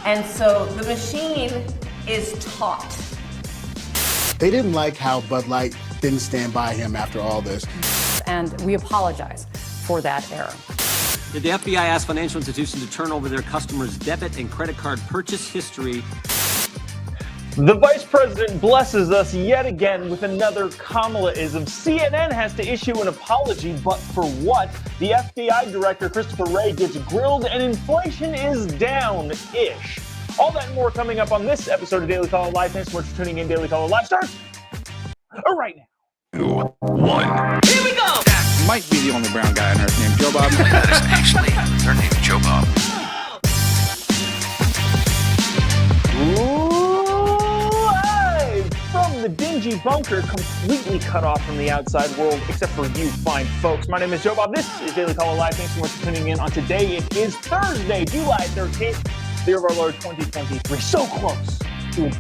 And so the machine is taught. They didn't like how Bud Light didn't stand by him after all this. And we apologize for that error. Did the FBI ask financial institutions to turn over their customers' debit and credit card purchase history? The vice president blesses us yet again with another Kamala-ism. CNN has to issue an apology, but for what? The FBI director, Christopher Wray, gets grilled and inflation is down-ish. All that and more coming up on this episode of Daily Caller Live. Thanks so much for tuning in. Daily Caller Live starts right now. 2, 1. Here we go! That might be the only brown guy on earth named Jobob. That is actually their name, Jobob. Live from the dingy bunker, completely cut off from the outside world, except for you fine folks. My name is Jobob. This is Daily Caller Live. Thanks so much for tuning in on today. It is Thursday, July 13th, the year of our Lord 2023. So close to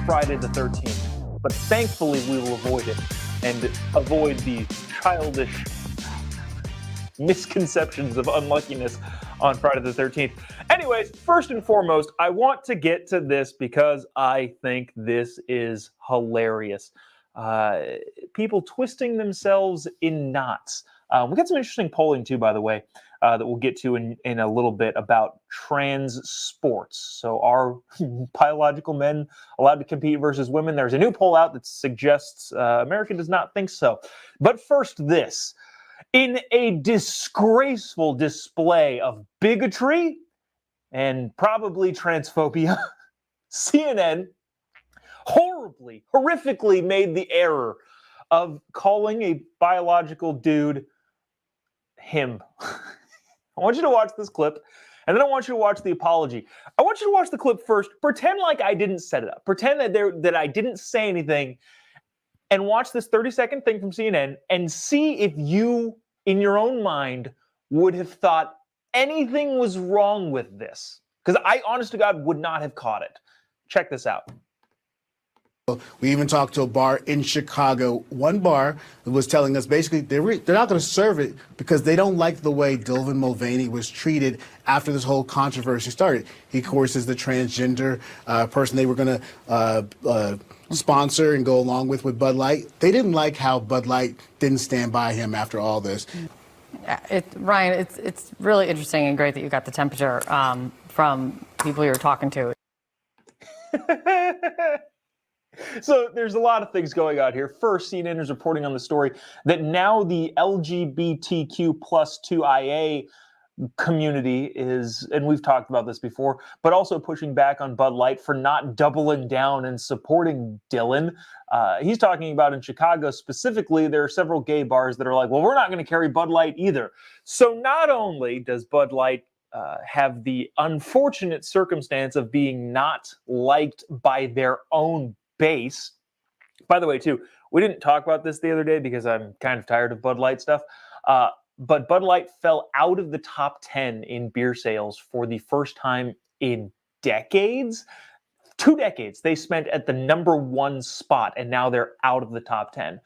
Friday the 13th. But thankfully, we will avoid it and avoid the childish misconceptions of unluckiness on Friday the 13th. Anyways, first and foremost, I want to get to this because I think this is hilarious. People twisting themselves in knots. We got some interesting polling too, by the way, that we'll get to in a little bit about trans sports. So are biological men allowed to compete versus women? There's a new poll out that suggests America does not think so. But first this. In a disgraceful display of bigotry and probably transphobia, CNN horrifically made the error of calling a biological dude him. I want you to watch this clip, and then I want you to watch the apology. I want you to watch the clip first. Pretend like I didn't set it up. Pretend that I didn't say anything, and watch this 30-second thing from CNN and see if you, in your own mind, would have thought anything was wrong with this. Because I, honest to God, would not have caught it. Check this out. We even talked to a bar in Chicago. One bar was telling us basically they're not going to serve it because they don't like the way Dylan Mulvaney was treated after this whole controversy started. He, of course, is the transgender person they were going to sponsor and go along with Bud Light. They didn't like how Bud Light didn't stand by him after all this. Ryan, it's really interesting and great that you got the temperature from people you're talking to. So there's a lot of things going on here. First, CNN is reporting on the story that now the LGBTQ plus 2IA community is, and we've talked about this before, but also pushing back on Bud Light for not doubling down and supporting Dylan. He's talking about in Chicago specifically, there are several gay bars that are like, well, we're not going to carry Bud Light either. So not only does Bud Light have the unfortunate circumstance of being not liked by their own base. By the way, too, we didn't talk about this the other day because I'm kind of tired of Bud Light stuff. But Bud Light fell out of the top 10 in beer sales for the first time in decades. 2 decades they spent at the number 1 spot, and now they're out of the top 10.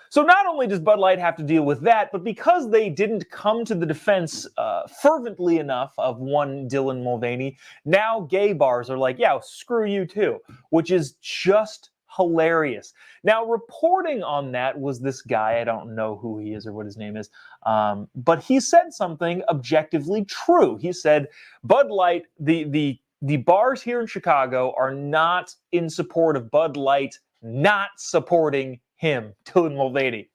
So not only does Bud Light have to deal with that, but because they didn't come to the defense fervently enough of one Dylan Mulvaney, now gay bars are like, yeah, screw you too, which is just hilarious. Now, reporting on that was this guy. I don't know who he is or what his name is, but he said something objectively true. He said, Bud Light, the bars here in Chicago are not in support of Bud Light not supporting him, Dylan Mulvaney.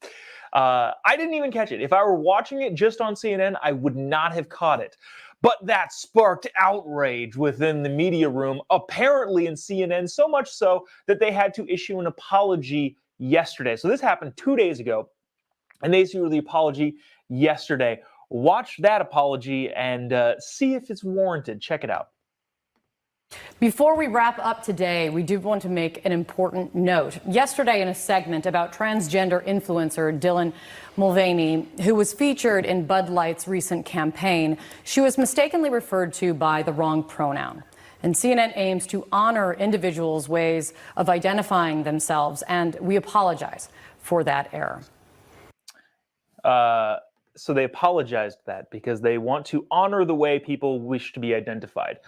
I didn't even catch it. If I were watching it just on CNN, I would not have caught it. But that sparked outrage within the media room, apparently in CNN, so much so that they had to issue an apology yesterday. So this happened 2 days ago, and they issued the apology yesterday. Watch that apology and see if it's warranted. Check it out. Before we wrap up today, we do want to make an important note. Yesterday, in a segment about transgender influencer Dylan Mulvaney, who was featured in Bud Light's recent campaign, she was mistakenly referred to by the wrong pronoun. And CNN aims to honor individuals' ways of identifying themselves, and we apologize for that error. so they apologized for that because they want to honor the way people wish to be identified.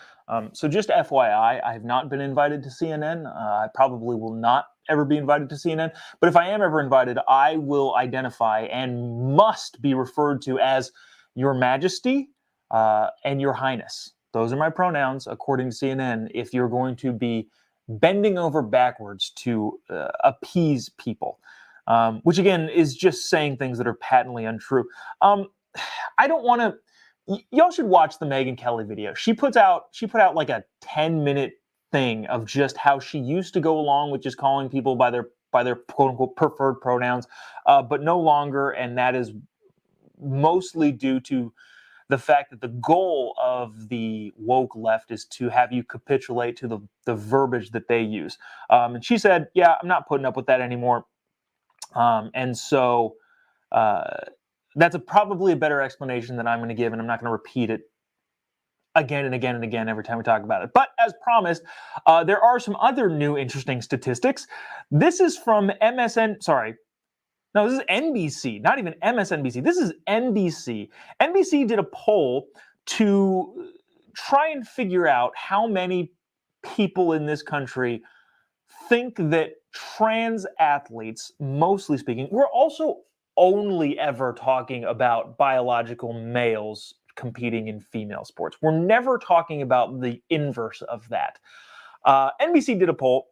So just FYI, I have not been invited to CNN. I probably will not ever be invited to CNN. But if I am ever invited, I will identify and must be referred to as Your Majesty and Your Highness. Those are my pronouns, according to CNN, if you're going to be bending over backwards to appease people. Which again is just saying things that are patently untrue. I don't want to. Y'all should watch the Megyn Kelly video. She put out like a 10-minute thing of just how she used to go along with just calling people by their quote unquote preferred pronouns, but no longer, and that is mostly due to the fact that the goal of the woke left is to have you capitulate to the verbiage that they use. And she said, "Yeah, I'm not putting up with that anymore." And so that's probably a better explanation than I'm going to give, and I'm not going to repeat it again and again and again every time we talk about it. But as promised, there are some other new interesting statistics. This is from MSN. Sorry. No, this is NBC, not even MSNBC. This is NBC. NBC did a poll to try and figure out how many people in this country think that trans athletes, mostly speaking, we're also only ever talking about biological males competing in female sports. We're never talking about the inverse of that. NBC did a poll,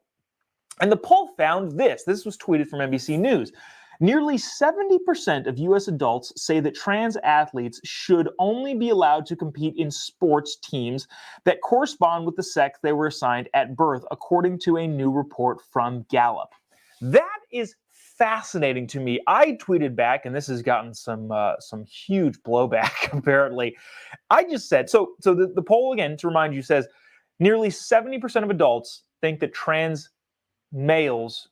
and the poll found this. This was tweeted from NBC News. Nearly 70% of U.S. adults say that trans athletes should only be allowed to compete in sports teams that correspond with the sex they were assigned at birth, according to a new report from Gallup. That is fascinating to me. I tweeted back, and this has gotten some huge blowback, apparently. I just said, so the poll, again, to remind you, says nearly 70% of adults think that trans males,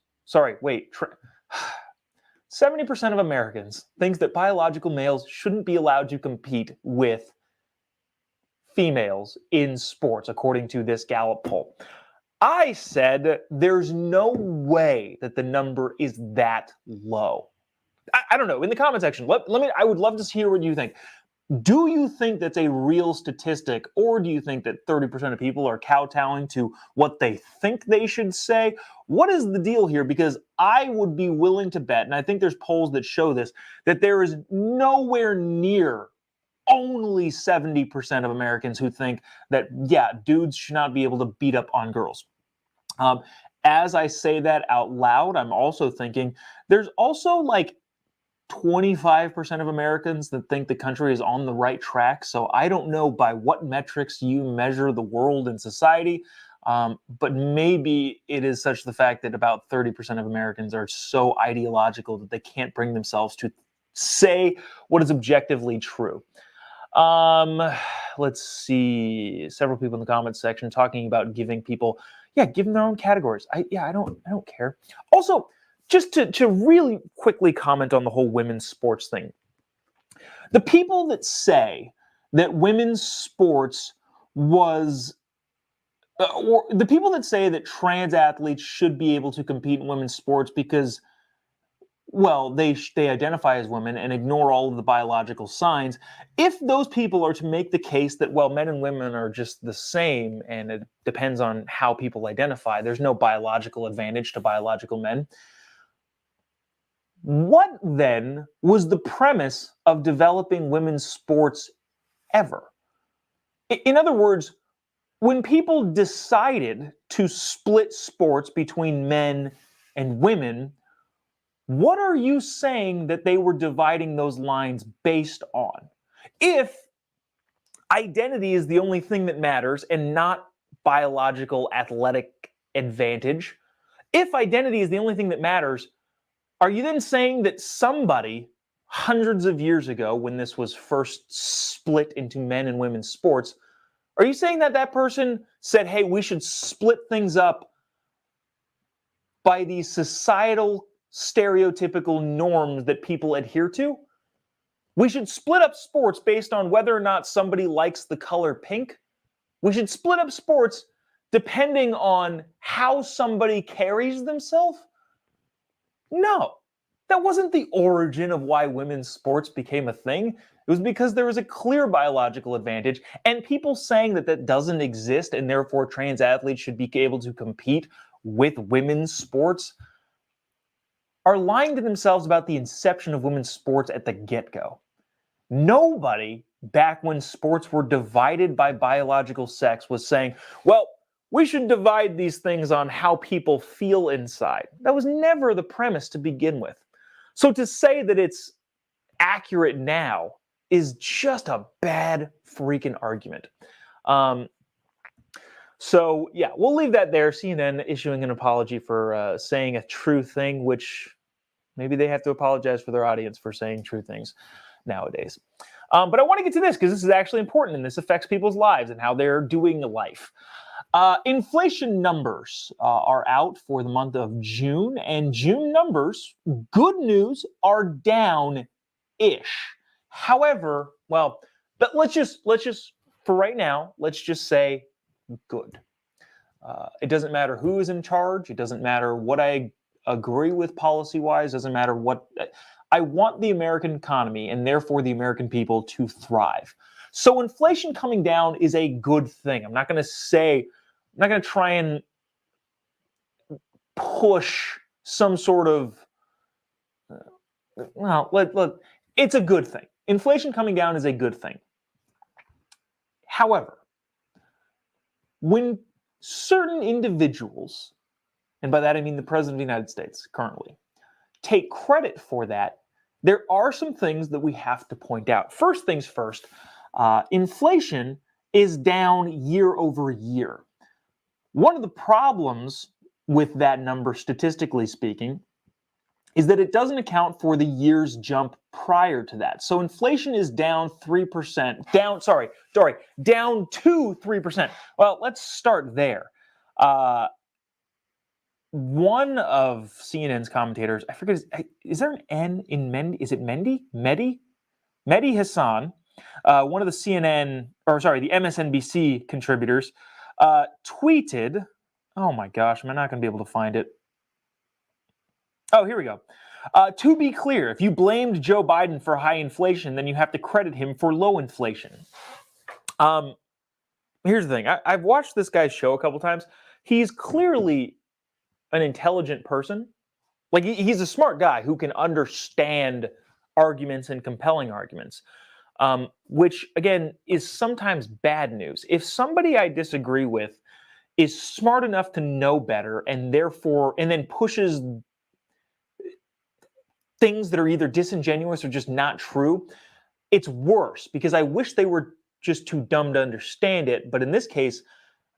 70% of Americans think that biological males shouldn't be allowed to compete with females in sports, according to this Gallup poll. I said there's no way that the number is that low. I don't know. In the comment section, I would love to hear what you think. Do you think that's a real statistic, or do you think that 30% of people are kowtowing to what they think they should say? What is the deal here? Because I would be willing to bet, and I think there's polls that show this, that there is nowhere near only 70% of Americans who think that, yeah, dudes should not be able to beat up on girls. As I say that out loud, I'm also thinking there's also like 25% of Americans that think the country is on the right track. So I don't know by what metrics you measure the world and society, but maybe it is such the fact that about 30% of Americans are so ideological that they can't bring themselves to say what is objectively true. Let's see. Several people in the comments section talking about giving people, give them their own categories. I don't care. Also, just to really quickly comment on the whole women's sports thing. The people that say that women's sports was, or the people that say that trans athletes should be able to compete in women's sports because, well, they identify as women and ignore all of the biological signs. If those people are to make the case that, well, men and women are just the same and it depends on how people identify, there's no biological advantage to biological men. What then was the premise of developing women's sports ever? In other words, when people decided to split sports between men and women, what are you saying that they were dividing those lines based on? If identity is the only thing that matters and not biological athletic advantage, if identity is the only thing that matters, are you then saying that somebody hundreds of years ago, when this was first split into men and women's sports, are you saying that that person said, hey, we should split things up by these societal stereotypical norms that people adhere to? We should split up sports based on whether or not somebody likes the color pink. We should split up sports depending on how somebody carries themselves. No, That wasn't the origin of why women's sports became a thing. It was because there was a clear biological advantage, and people saying that that doesn't exist and therefore trans athletes should be able to compete with women's sports are lying to themselves about the inception of women's sports at the get-go. Nobody back when sports were divided by biological sex was saying, well, we should divide these things on how people feel inside. That was never the premise to begin with. So to say that it's accurate now is just a bad freaking argument. So yeah, we'll leave that there. CNN issuing an apology for saying a true thing, which maybe they have to apologize for their audience for saying true things nowadays. But I want to get to this because this is actually important and this affects people's lives and how they're doing life. Inflation numbers are out for the month of June, and June numbers, good news, are down-ish. However, well, but let's just for right now, let's just say good. It doesn't matter who is in charge. It doesn't matter what I agree with policy-wise. Doesn't matter what. I want the American economy and therefore the American people to thrive. So inflation coming down is a good thing. I'm not going to try and push some sort of, look, it's a good thing. Inflation coming down is a good thing. However, when certain individuals, and by that I mean the President of the United States currently, take credit for that, there are some things that we have to point out. First things first, inflation is down year over year. One of the problems with that number, statistically speaking, is that it doesn't account for the year's jump prior to that. So inflation is down 3%, down to 3%. Well, let's start there. One of CNN's commentators, I forget, is there an N in Mendy? Is it Mendy? Mehdi Hassan, one of the the MSNBC contributors, tweeted, oh my gosh, am I not going to be able to find it? Oh, here we go. To be clear, if you blamed Joe Biden for high inflation, then you have to credit him for low inflation. Here's the thing. I've watched this guy's show a couple times. He's clearly an intelligent person. Like, he's a smart guy who can understand arguments and compelling arguments, which, again, is sometimes bad news. If somebody I disagree with is smart enough to know better and then pushes things that are either disingenuous or just not true, it's worse because I wish they were just too dumb to understand it. But in this case,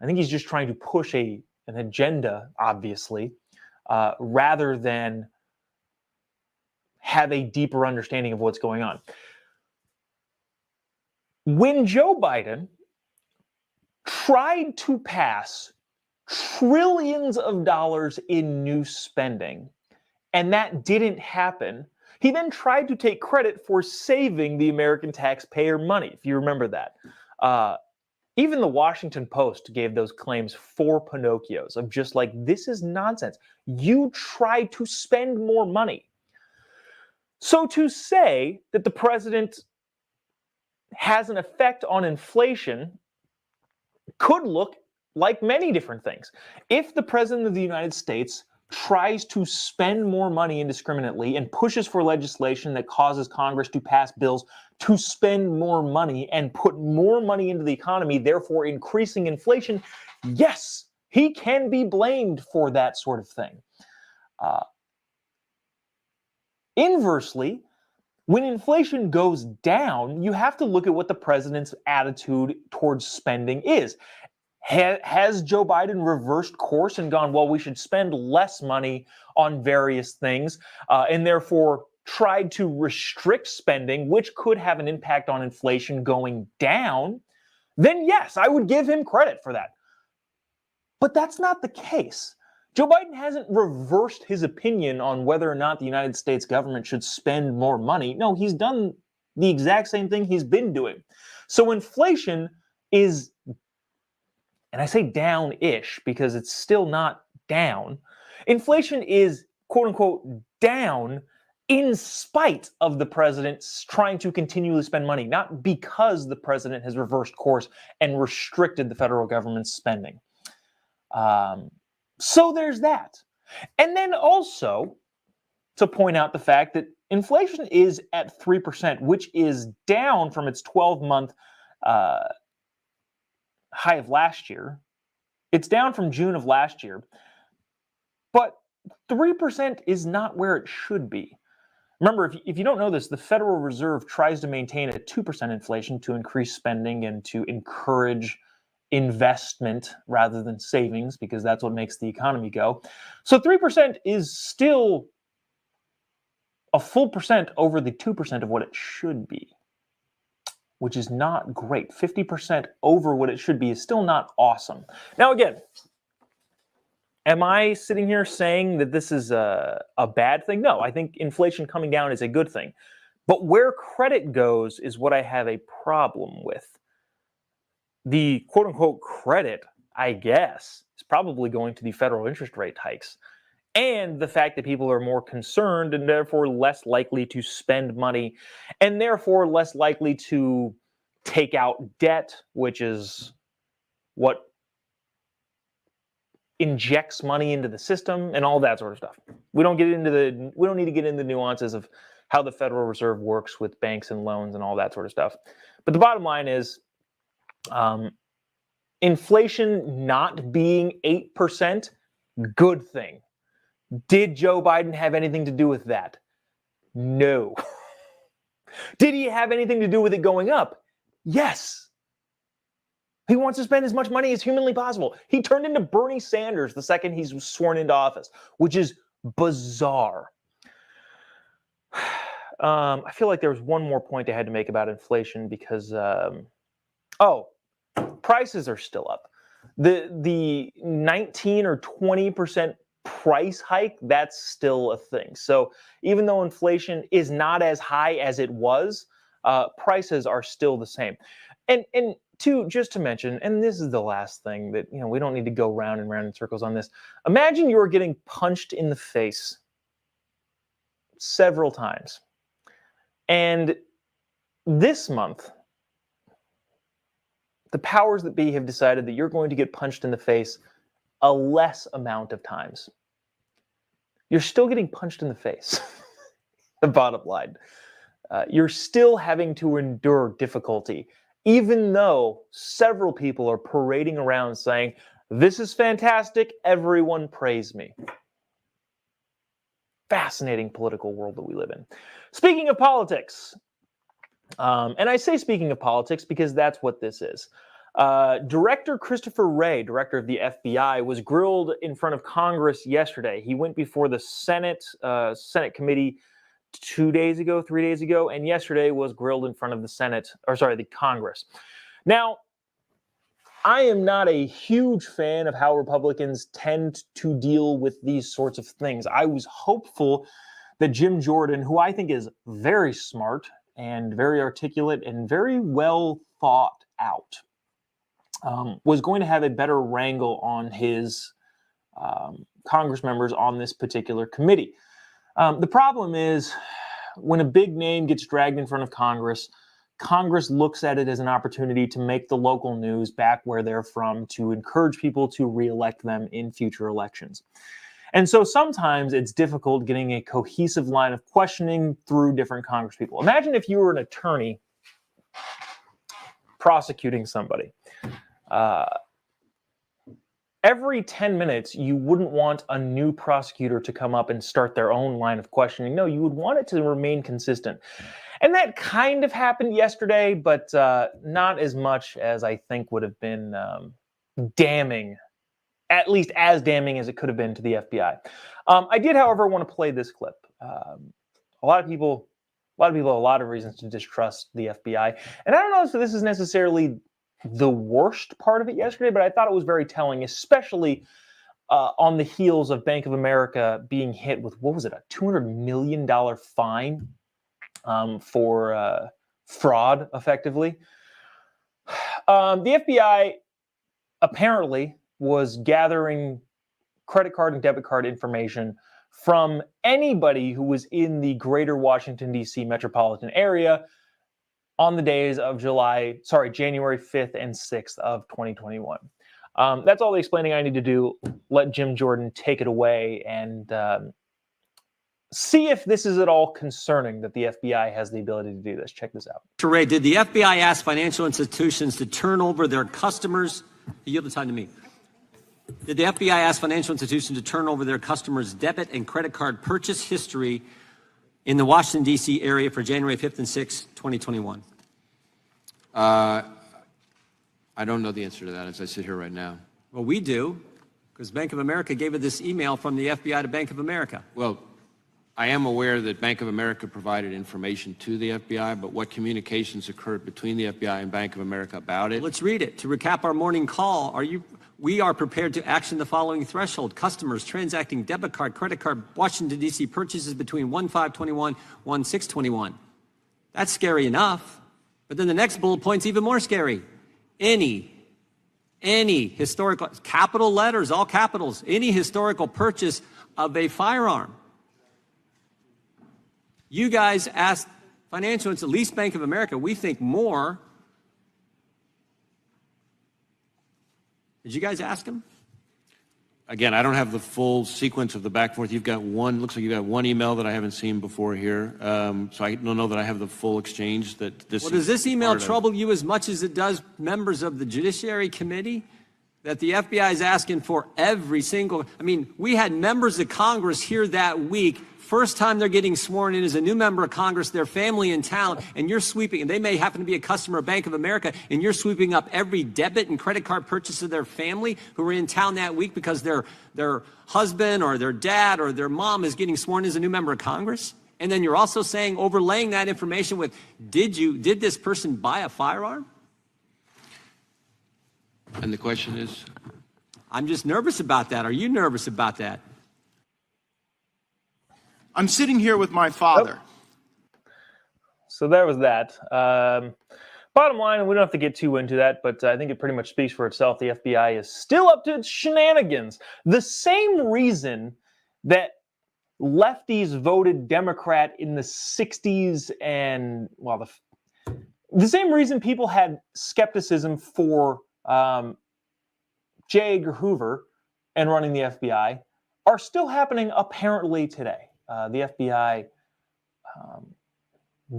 I think he's just trying to push an agenda, obviously, rather than have a deeper understanding of what's going on. When Joe Biden tried to pass trillions of dollars in new spending, and that didn't happen, he then tried to take credit for saving the American taxpayer money, if you remember that. Even the Washington Post gave those claims 4 Pinocchios of just like, this is nonsense. You tried to spend more money. So to say that the president has an effect on inflation could look like many different things. If the president of the United States tries to spend more money indiscriminately and pushes for legislation that causes Congress to pass bills to spend more money and put more money into the economy, therefore increasing inflation, yes, he can be blamed for that sort of thing. Inversely, when inflation goes down, you have to look at what the president's attitude towards spending is. Has Joe Biden reversed course and gone, well, we should spend less money on various things, and therefore tried to restrict spending, which could have an impact on inflation going down? Then yes, I would give him credit for that. But that's not the case. Joe Biden hasn't reversed his opinion on whether or not the United States government should spend more money. No, he's done the exact same thing he's been doing. So inflation is, and I say down-ish because it's still not down, inflation is, quote-unquote, down in spite of the president trying to continually spend money, not because the president has reversed course and restricted the federal government's spending. So there's that. And then also to point out the fact that inflation is at 3%, which is down from its 12-month high of last year. It's down from June of last year. But 3% is not where it should be. Remember, if you don't know this, the Federal Reserve tries to maintain a 2% inflation to increase spending and to encourage investment rather than savings, because that's what makes the economy go. So 3% is still a full percent over the 2% of what it should be, which is not great. 50% over what it should be is still not awesome. Now, again, am I sitting here saying that this is a bad thing? No, I think inflation coming down is a good thing. But where credit goes is what I have a problem with. The quote-unquote credit, I guess, is probably going to the federal interest rate hikes and the fact that people are more concerned and therefore less likely to spend money and therefore less likely to take out debt, which is what injects money into the system and all that sort of stuff. We don't need to get into the nuances of how the Federal Reserve works with banks and loans and all that sort of stuff. But the bottom line is, inflation not being 8%, good thing. Did Joe Biden have anything to do with that? No. Did he have anything to do with it going up? Yes. He wants to spend as much money as humanly possible. He turned into Bernie Sanders the second he's sworn into office, which is bizarre. I feel like there was one more point I had to make about inflation because, prices are still up. The 19 or 20% price hike, that's still a thing. So even though inflation is not as high as it was, prices are still the same. And just to mention, and this is the last thing that, we don't need to go round and round in circles on this. Imagine you're getting punched in the face several times. And this month, the powers that be have decided that you're going to get punched in the face a less amount of times. You're still getting punched in the face. The bottom line. You're still having to endure difficulty, even though several people are parading around saying, "This is fantastic, everyone praise me." Fascinating political world that we live in. Speaking of politics, and I say speaking of politics because that's what this is. Director Christopher Wray, director of the FBI, was grilled in front of Congress yesterday. He went before the Senate committee 3 days ago, and yesterday was grilled in front of the Congress. Now, I am not a huge fan of how Republicans tend to deal with these sorts of things. I was hopeful that Jim Jordan, who I think is very smart and very articulate and very well thought out, was going to have a better wrangle on his Congress members on this particular committee. The problem is when a big name gets dragged in front of Congress, Congress looks at it as an opportunity to make the local news back where they're from, to encourage people to reelect them in future elections. And so sometimes it's difficult getting a cohesive line of questioning through different Congress people. Imagine if you were an attorney prosecuting somebody. Every 10 minutes, you wouldn't want a new prosecutor to come up and start their own line of questioning. No, you would want it to remain consistent. And that kind of happened yesterday, but not as much as I think would have been damning, at least as damning as it could have been to the FBI. I did, however, want to play this clip. A lot of people have a lot of reasons to distrust the FBI. And I don't know if this is necessarily the worst part of it yesterday, but I thought it was very telling, especially on the heels of Bank of America being hit with, what was it, a $200 million fine for fraud, effectively. The FBI apparently was gathering credit card and debit card information from anybody who was in the greater Washington, D.C. metropolitan area on the days of January 5th and 6th of 2021. That's all the explaining I need to do. Let Jim Jordan take it away and see if this is at all concerning that the FBI has the ability to do this. Check this out. Ray, did the FBI ask financial institutions to turn over their customers? You have the time to me. Did the FBI ask financial institutions to turn over their customers' debit and credit card purchase history in the Washington, D.C. area for January 5th and 6th, 2021? I don't know the answer to that as I sit here right now. Well, we do, because Bank of America gave it this email from the FBI to Bank of America. Well, I am aware that Bank of America provided information to the FBI, but what communications occurred between the FBI and Bank of America about it? Let's read it. To recap our morning call, we are prepared to action the following threshold. Customers transacting debit card, credit card, Washington, D.C. purchases between 1/5/21, 1/6/21. That's scary enough. But then the next bullet point's even more scary. Any historical, capital letters, all capitals, any historical purchase of a firearm. You guys asked financial institutions, at least Bank of America, we think more. Did you guys ask them? Again, I don't have the full sequence of the back and forth. You've got looks like you've got one email that I haven't seen before here. So I don't know that I have the full exchange that this. Well, does this email trouble you as much as it does members of the Judiciary Committee? That the FBI is asking for every single, we had members of Congress here that week. First time they're getting sworn in as a new member of Congress, their family in town, and you're sweeping, and they may happen to be a customer of Bank of America, and you're sweeping up every debit and credit card purchase of their family who were in town that week because their husband or their dad or their mom is getting sworn in as a new member of Congress. And then you're also saying, overlaying that information with, did this person buy a firearm? And the question is? I'm just nervous about that. Are you nervous about that? I'm sitting here with my father. So there was that. Bottom line, we don't have to get too into that, but I think it pretty much speaks for itself. The FBI is still up to its shenanigans. The same reason that lefties voted Democrat in the 60s and, well, the same reason people had skepticism for J. Edgar Hoover and running the FBI are still happening apparently today. The FBI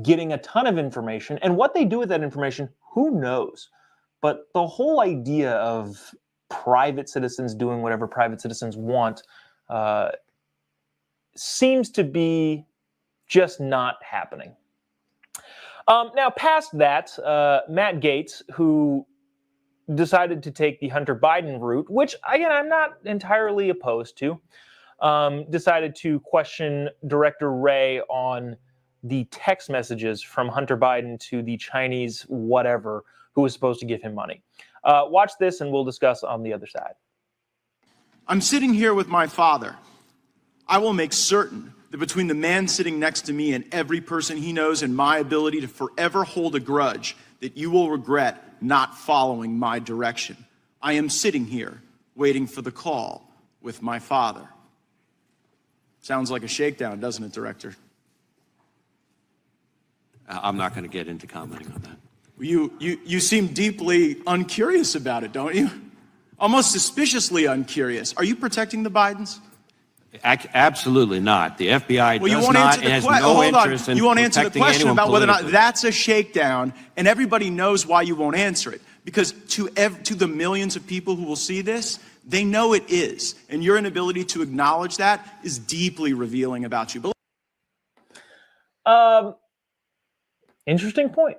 getting a ton of information, and what they do with that information, who knows? But the whole idea of private citizens doing whatever private citizens want seems to be just not happening. Now, past that, Matt Gaetz, who decided to take the Hunter Biden route, which, again, I'm not entirely opposed to, decided to question Director Wray on the text messages from Hunter Biden to the Chinese whatever who was supposed to give him money. Watch this and we'll discuss on the other side. I'm sitting here with my father. I will make certain that between the man sitting next to me and every person he knows and my ability to forever hold a grudge, that you will regret not following my direction. I am sitting here waiting for the call with my father. Sounds like a shakedown, doesn't it, Director? I'm not going to get into commenting on that. You seem deeply uncurious about it, don't you? Almost suspiciously uncurious. Are you protecting the Bidens? Absolutely not. The FBI well, does not and has no interest in you won't answer the question about whether or not that's a shakedown, and everybody knows why you won't answer it. Because to the millions of people who will see this, they know it is. And your inability to acknowledge that is deeply revealing about you. Interesting point.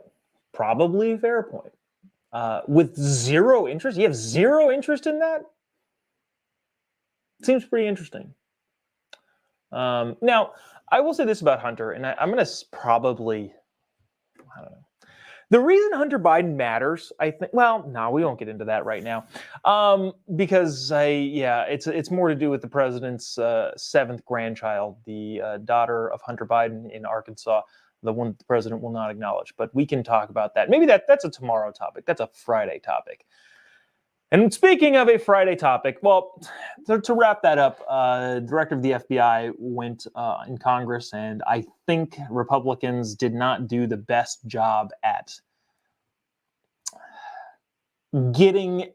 Probably a fair point. With zero interest? You have zero interest in that? Seems pretty interesting. Now, I will say this about Hunter, and I'm going to probably, I don't know. The reason Hunter Biden matters, I think, well, no, we won't get into that right now. Because it's more to do with the president's seventh grandchild, the daughter of Hunter Biden in Arkansas, the one that the president will not acknowledge. But we can talk about that. Maybe that's a tomorrow topic. That's a Friday topic. And speaking of a Friday topic, well, to wrap that up, director of the FBI went in Congress, and I think Republicans did not do the best job at getting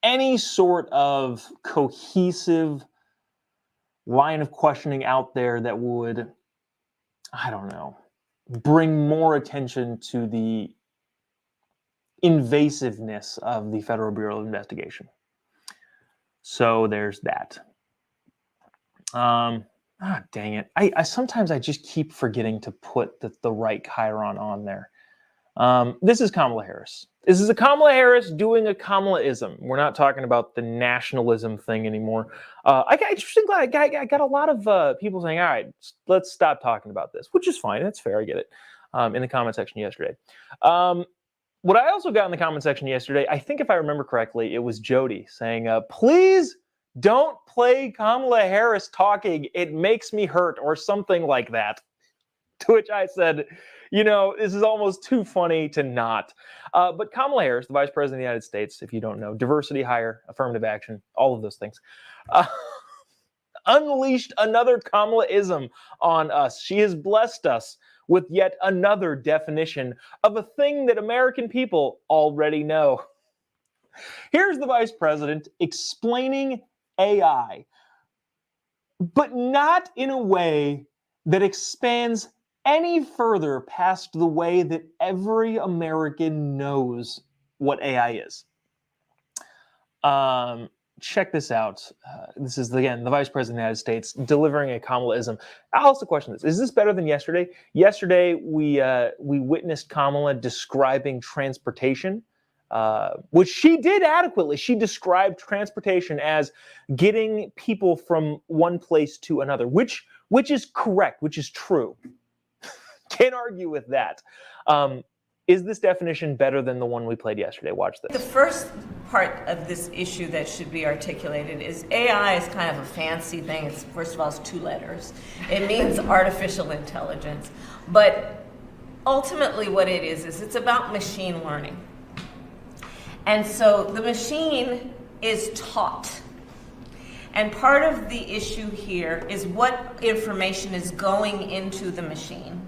any sort of cohesive line of questioning out there that would, I don't know, bring more attention to the invasiveness of the Federal Bureau of Investigation. So there's that. Dang it. I sometimes I just keep forgetting to put the right chyron on there. This is Kamala Harris. This is a Kamala Harris doing a Kamalaism. We're not talking about the nationalism thing anymore. I got a lot of people saying, all right, let's stop talking about this, which is fine. That's fair. I get it. In the comment section yesterday. What I also got in the comment section yesterday, I think if I remember correctly, it was Jody saying, please don't play Kamala Harris talking. It makes me hurt, or something like that. To which I said, this is almost too funny to not. But Kamala Harris, the Vice President of the United States, if you don't know, diversity hire, affirmative action, all of those things, unleashed another Kamalaism on us. She has blessed us with yet another definition of a thing that American people already know. Here's the Vice President explaining AI, but not in a way that expands any further past the way that every American knows what AI is. Check this out. This is, again, the Vice President of the United States delivering a Kamalaism. I'll also question this. Is this better than yesterday? Yesterday, we witnessed Kamala describing transportation, which she did adequately. She described transportation as getting people from one place to another, which is correct, which is true. Can't argue with that. Is this definition better than the one we played yesterday? Watch this. The first part of this issue that should be articulated is AI is kind of a fancy thing. It's, first of all, it's 2 letters. It means artificial intelligence. But ultimately what it is it's about machine learning. And so the machine is taught. And part of the issue here is what information is going into the machine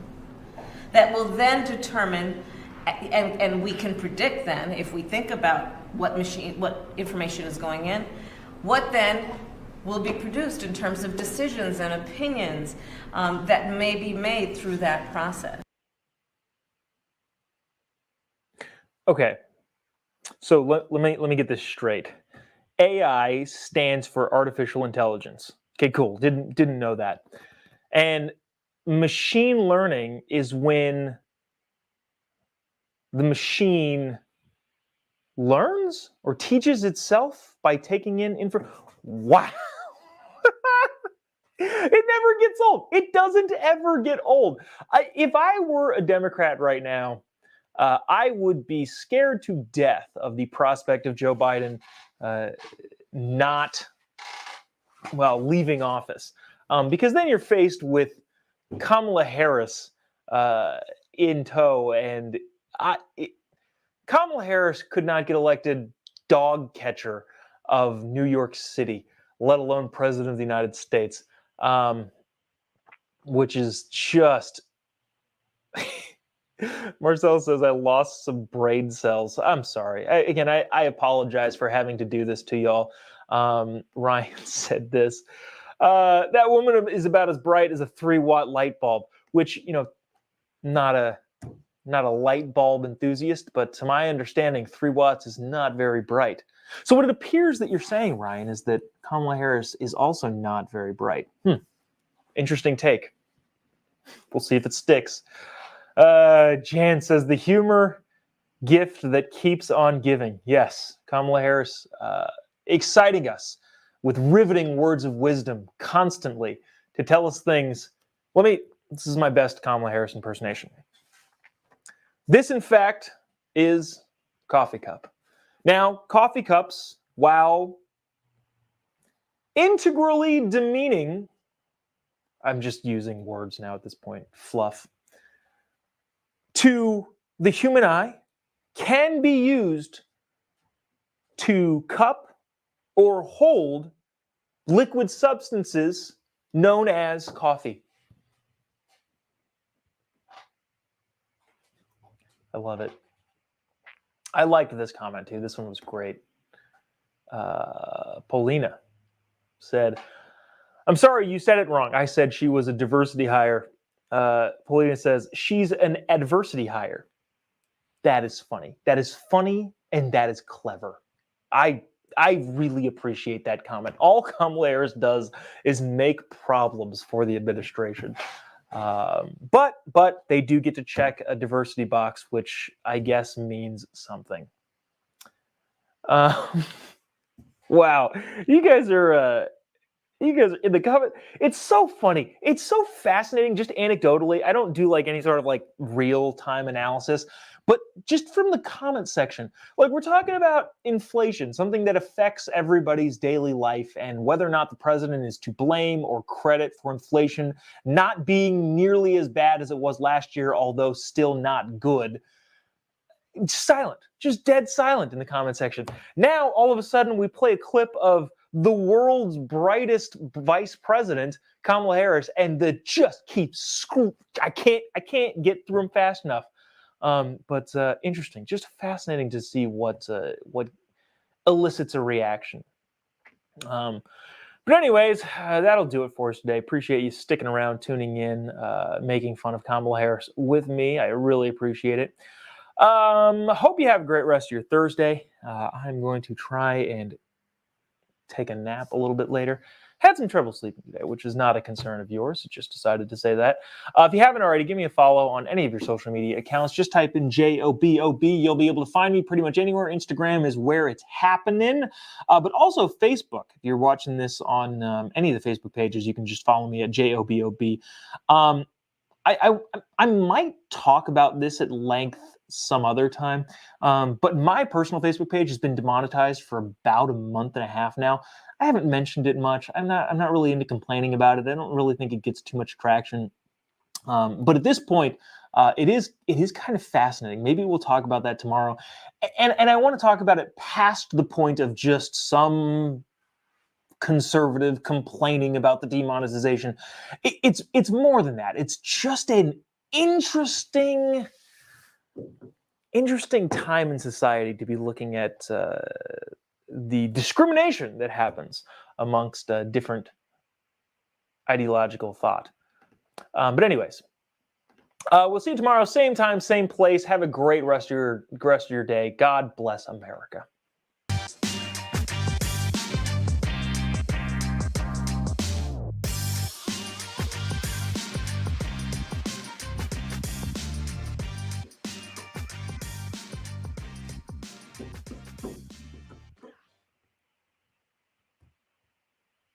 that will then determine, and we can predict then, if we think about what information is going in, what then will be produced in terms of decisions and opinions that may be made through that process. Okay, so let me get this straight. AI stands for artificial intelligence. Okay, cool. Didn't know that. And machine learning is when the machine learns or teaches itself by taking in information. Wow. It never gets old. It doesn't ever get old. If I were a Democrat right now, I would be scared to death of the prospect of Joe Biden not leaving office. Because then you're faced with Kamala Harris in tow, and Kamala Harris could not get elected dog catcher of New York City, let alone president of the United States, which is just... Marcel says, I lost some brain cells. I'm sorry. I apologize for having to do this to y'all. Ryan said this. That woman is about as bright as a 3-watt light bulb, which, not a light bulb enthusiast, but to my understanding, 3 watts is not very bright. So what it appears that you're saying, Ryan, is that Kamala Harris is also not very bright. Interesting take. We'll see if it sticks. Jan says, the humor gift that keeps on giving. Yes, Kamala Harris exciting us with riveting words of wisdom constantly to tell us things. This is my best Kamala Harris impersonation. This, in fact, is coffee cup. Now, coffee cups, while integrally demeaning, I'm just using words now at this point, fluff, to the human eye, can be used to cup or hold liquid substances known as coffee. I love it. I liked this comment too. This one was great. Paulina said, I'm sorry, you said it wrong. I said she was a diversity hire. Paulina says, she's an adversity hire. That is funny. That is funny and that is clever. I really appreciate that comment. All Kamala Harris does is make problems for the administration. But they do get to check a diversity box, which I guess means something. Wow, you guys are in the comment. It's so funny. It's so fascinating. Just anecdotally, I don't do like any sort of like real time analysis, but just from the comment section, like we're talking about inflation, something that affects everybody's daily life, and whether or not the president is to blame or credit for inflation not being nearly as bad as it was last year, although still not good. Silent, just dead silent in the comment section. Now, all of a sudden, we play a clip of the world's brightest vice president, Kamala Harris, and the just keeps I can't get through them fast enough. But interesting, just fascinating to see what elicits a reaction. But anyways, that'll do it for us today. Appreciate you sticking around, tuning in, making fun of Kamala Harris with me. I really appreciate it. Hope you have a great rest of your Thursday. I'm going to try and take a nap a little bit later. Had some trouble sleeping today, which is not a concern of yours. Just decided to say that. If you haven't already, give me a follow on any of your social media accounts. Just type in JOBOB. You'll be able to find me pretty much anywhere. Instagram is where it's happening. But also Facebook. If you're watching this on any of the Facebook pages, you can just follow me at JOBOB. I might talk about this at length some other time, but my personal Facebook page has been demonetized for about a month and a half now. I haven't mentioned it much. I'm not really into complaining about it. I don't really think it gets too much traction. But at this point, it is kind of fascinating. Maybe we'll talk about that tomorrow. And I want to talk about it past the point of just some conservative complaining about the demonetization. It's more than that. It's just an interesting time in society to be looking at the discrimination that happens amongst different ideological thought. But anyways, we'll see you tomorrow, same time, same place. Have a great rest of your day. God bless America.